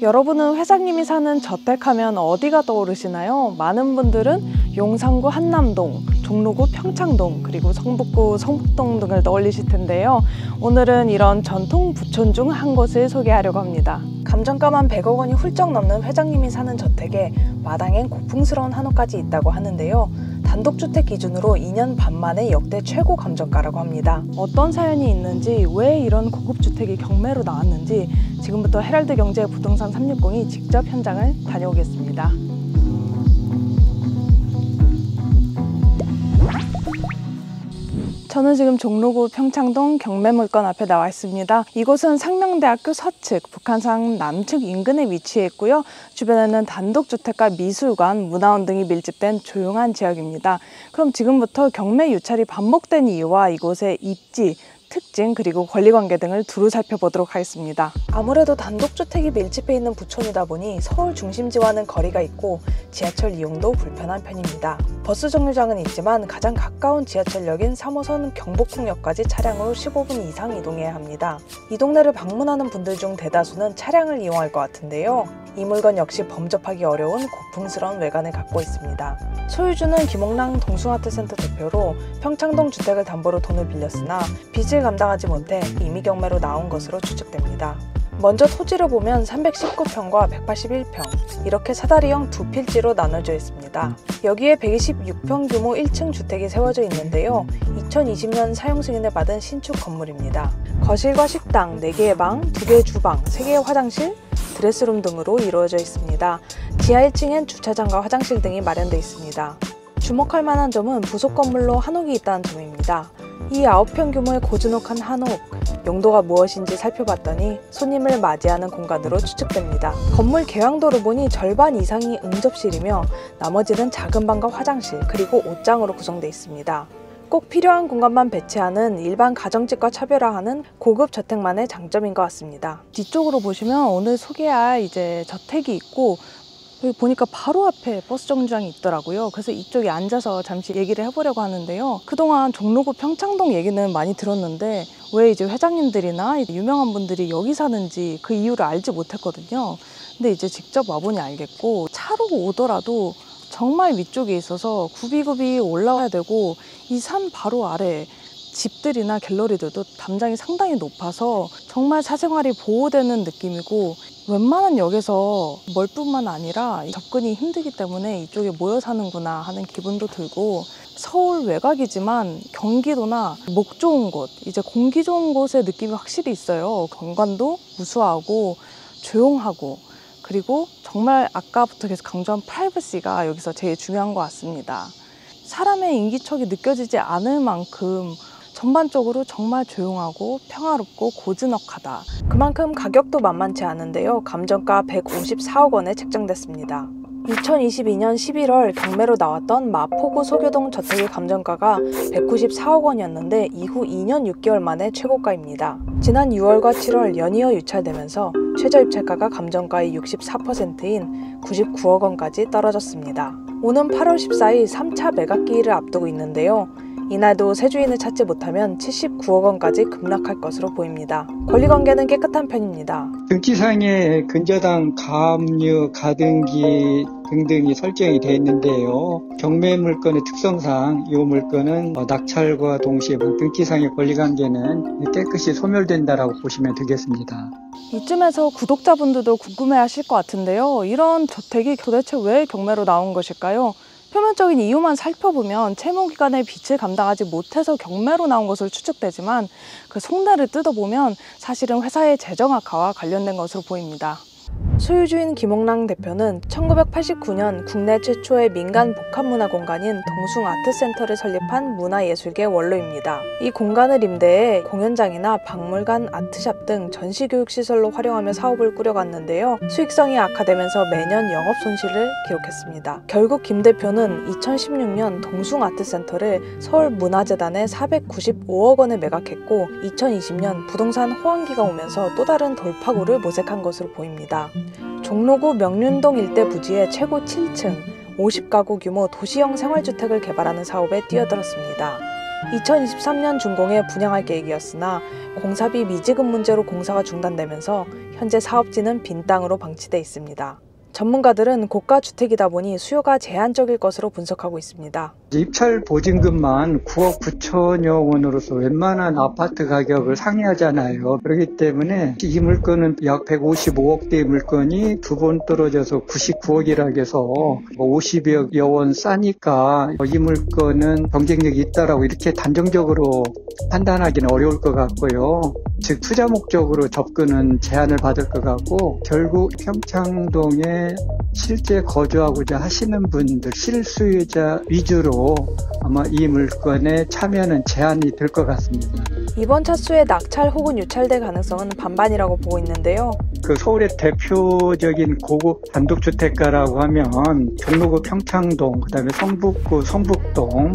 여러분은 회장님이 사는 저택하면 어디가 떠오르시나요? 많은 분들은 용산구 한남동, 종로구 평창동, 그리고 성북구 성북동 등을 떠올리실 텐데요. 오늘은 이런 전통 부촌 중 한 곳을 소개하려고 합니다. 감정가만 100억 원이 훌쩍 넘는 회장님이 사는 저택에 마당엔 고풍스러운 한옥까지 있다고 하는데요. 단독주택 기준으로 2년 반 만에 역대 최고 감정가라고 합니다. 어떤 사연이 있는지, 왜 이런 고급주택이 경매로 나왔는지 지금부터 헤럴드 경제 부동산 360이 직접 현장을 다녀오겠습니다. 저는 지금 종로구 평창동 경매물건 앞에 나와 있습니다. 이곳은 상명대학교 서측, 북한산 남측 인근에 위치해 있고요. 주변에는 단독주택과 미술관, 문화원 등이 밀집된 조용한 지역입니다. 그럼 지금부터 경매 유찰이 반복된 이유와 이곳의 입지, 특징, 그리고 권리관계 등을 두루 살펴보도록 하겠습니다. 아무래도 단독주택이 밀집해 있는 부촌이다 보니 서울 중심지와는 거리가 있고 지하철 이용도 불편한 편입니다. 버스 정류장은 있지만 가장 가까운 지하철역인 3호선 경복궁역까지 차량으로 15분 이상 이동해야 합니다. 이 동네를 방문하는 분들 중 대다수는 차량을 이용할 것 같은데요. 이 물건 역시 범접하기 어려운 고풍스러운 외관을 갖고 있습니다. 소유주는 김옥랑 동숭아트센터 대표로 평창동 주택을 담보로 돈을 빌렸으나 빚을 감당하지 못해 임의 경매로 나온 것으로 추측됩니다. 먼저 토지를 보면 319평과 181평, 이렇게 사다리형 두 필지로 나눠져 있습니다. 여기에 126평 규모 1층 주택이 세워져 있는데요. 2020년 사용 승인을 받은 신축 건물입니다. 거실과 식당, 4개의 방, 2개의 주방, 3개의 화장실, 드레스룸 등으로 이루어져 있습니다. 지하 1층엔 주차장과 화장실 등이 마련되어 있습니다. 주목할 만한 점은 부속 건물로 한옥이 있다는 점입니다. 이 9평 규모의 고즈넉한 한옥, 용도가 무엇인지 살펴봤더니 손님을 맞이하는 공간으로 추측됩니다. 건물 개방도를 보니 절반 이상이 응접실이며 나머지는 작은 방과 화장실, 그리고 옷장으로 구성되어 있습니다. 꼭 필요한 공간만 배치하는 일반 가정집과 차별화하는 고급 저택만의 장점인 것 같습니다. 뒤쪽으로 보시면 오늘 소개할 저택이 있고, 여기 보니까 바로 앞에 버스 정류장이 있더라고요. 그래서 이쪽에 앉아서 잠시 얘기를 해보려고 하는데요. 그동안 종로구 평창동 얘기는 많이 들었는데 왜 회장님들이나 유명한 분들이 여기 사는지 그 이유를 알지 못했거든요. 근데 이제 직접 와보니 알겠고, 차로 오더라도 정말 위쪽에 있어서 굽이굽이 올라와야 되고, 이 산 바로 아래 집들이나 갤러리들도 담장이 상당히 높아서 정말 사생활이 보호되는 느낌이고, 웬만한 역에서 멀 뿐만 아니라 접근이 힘들기 때문에 이쪽에 모여 사는구나 하는 기분도 들고, 서울 외곽이지만 경기도나 목 좋은 곳, 공기 좋은 곳의 느낌이 확실히 있어요. 경관도 우수하고 조용하고, 그리고 정말 아까부터 계속 강조한 프라이버시가 여기서 제일 중요한 것 같습니다. 사람의 인기척이 느껴지지 않을 만큼 전반적으로 정말 조용하고 평화롭고 고즈넉하다. 그만큼 가격도 만만치 않은데요. 감정가 154억 원에 책정됐습니다. 2022년 11월 경매로 나왔던 마포구 소교동 저택의 감정가가 194억 원이었는데 이후 2년 6개월 만에 최고가입니다. 지난 6월과 7월 연이어 유찰되면서 최저 입찰가가 감정가의 64%인 99억 원까지 떨어졌습니다. 오는 8월 14일 3차 매각기일을 앞두고 있는데요. 이날도 새 주인을 찾지 못하면 79억 원까지 급락할 것으로 보입니다. 권리관계는 깨끗한 편입니다. 등기상에 근저당 가압류, 가등기 등등이 설정이 되어 있는데요. 경매 물건의 특성상 이 물건은 낙찰과 동시에 등기상의 권리관계는 깨끗이 소멸된다라고 보시면 되겠습니다. 이쯤에서 구독자분들도 궁금해하실 것 같은데요. 이런 저택이 도대체 왜 경매로 나온 것일까요? 표면적인 이유만 살펴보면 채무기간의 빚을 감당하지 못해서 경매로 나온 것으로 추측되지만 그 속내를 뜯어보면 사실은 회사의 재정 악화와 관련된 것으로 보입니다. 소유주인 김옥랑 대표는 1989년 국내 최초의 민간 복합문화 공간인 동숭아트센터를 설립한 문화예술계 원로입니다. 이 공간을 임대해 공연장이나 박물관, 아트샵 등 전시교육시설로 활용하며 사업을 꾸려갔는데요. 수익성이 악화되면서 매년 영업 손실을 기록했습니다. 결국 김 대표는 2016년 동숭아트센터를 서울문화재단에 495억 원에 매각했고, 2020년 부동산 호황기가 오면서 또 다른 돌파구를 모색한 것으로 보입니다. 종로구 명륜동 일대 부지에 최고 7층 50가구 규모 도시형 생활주택을 개발하는 사업에 뛰어들었습니다. 2023년 준공에 분양할 계획이었으나 공사비 미지급 문제로 공사가 중단되면서 현재 사업지는 빈 땅으로 방치돼 있습니다. 전문가들은 고가 주택이다 보니 수요가 제한적일 것으로 분석하고 있습니다. 입찰 보증금만 9억 9천여 원으로서 웬만한 아파트 가격을 상회하잖아요. 그렇기 때문에 이 물건은 약 155억대의 물건이 두 번 떨어져서 99억이라 해서 50여 원 싸니까 이 물건은 경쟁력이 있다라고 이렇게 단정적으로 판단하기는 어려울 것 같고요. 즉 투자 목적으로 접근은 제한을 받을 것 같고 결국 평창동에 실제 거주하고자 하시는 분들, 실수요자 위주로 아마 이 물건에 참여는 제한이 될 것 같습니다. 이번 차수에 낙찰 혹은 유찰될 가능성은 반반이라고 보고 있는데요. 서울의 대표적인 고급 단독주택가라고 하면 종로구 평창동, 그다음에 성북구 성북동,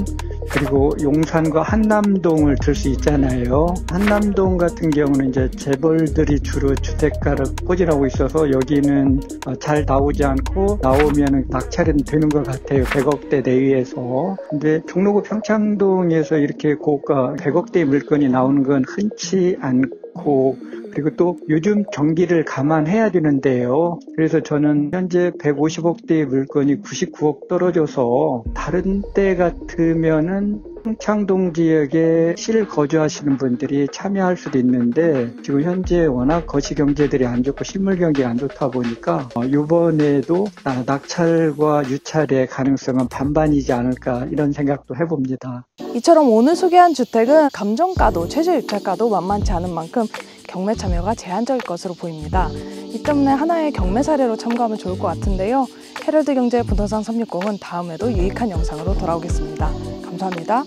그리고 용산과 한남동을 들 수 있잖아요. 한남동 같은 경우는 이제 재벌들이 주로 주택가를 포진하고 있어서 여기는 잘 나오지 않고 나오면 낙찰은 되는 것 같아요. 100억대 내외에서. 근데 종로구 평창동에서 이렇게 고가 100억대 물건이 나오는 건 흔치 않고 그리고 또 요즘 경기를 감안해야 되는데요. 그래서 저는 현재 150억대의 물건이 99억 떨어져서 다른 때 같으면은 평창동 지역에 실거주하시는 분들이 참여할 수도 있는데 지금 현재 워낙 거시경제들이 안 좋고 실물경기가 안 좋다 보니까 이번에도 낙찰과 유찰의 가능성은 반반이지 않을까 이런 생각도 해봅니다. 이처럼 오늘 소개한 주택은 감정가도 최저 유찰가도 만만치 않은 만큼 경매 참여가 제한적일 것으로 보입니다. 이 때문에 하나의 경매 사례로 참고하면 좋을 것 같은데요. 헤럴드 경제 부동산 360은 다음에도 유익한 영상으로 돌아오겠습니다. 감사합니다.